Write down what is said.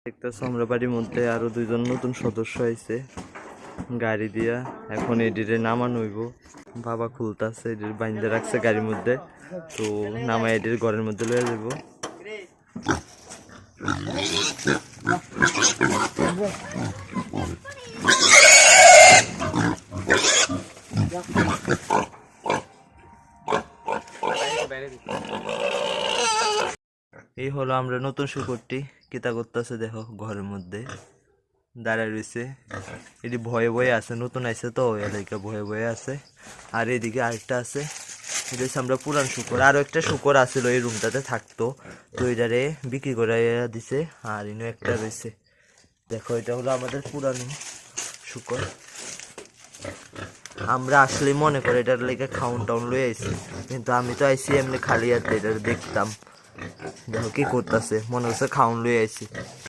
দেখতেছো আমরা বাড়ির মধ্যে আরো দুইজন নতুন সদস্য হয়েছে গাড়ি দিয়া। এখন এডিরে নামানো হইব। বাবা খুলতাছে, এডির বাইন্দা রাখছে গাড়ির মধ্যে, তো নামা এডির ঘরের মধ্যে লয়ে যাব। এই হলো আমরা নতুন শুকরটি। কিতা করতেছে দেখো, ঘরের মধ্যে দাঁড়ায় রয়েছে। এটি ভয়ে ভয়ে আছে, নতুন আইছে তো এলাকা ভয়ে ভয়ে আছে। আর এদিকে আরেকটা আছে, এটা হচ্ছে আমরা পুরান শুকর। আরো একটা শুকর আছিল এই রুমটাতে থাকতো, তো এটারে বিক্রি করে দিছে। আর ইনো একটা রয়েছে, দেখো এটা হলো আমাদের পুরানো শুকর। আমরা আসলে মনে করে এটার লেগে খাউন টাউন লই আইছি, কিন্তু আমি তো আইছি এমনি খালি হাতে, এটা দেখতাম। দেখো কি করতেছে, মনে হচ্ছে খাউন লই আইছি।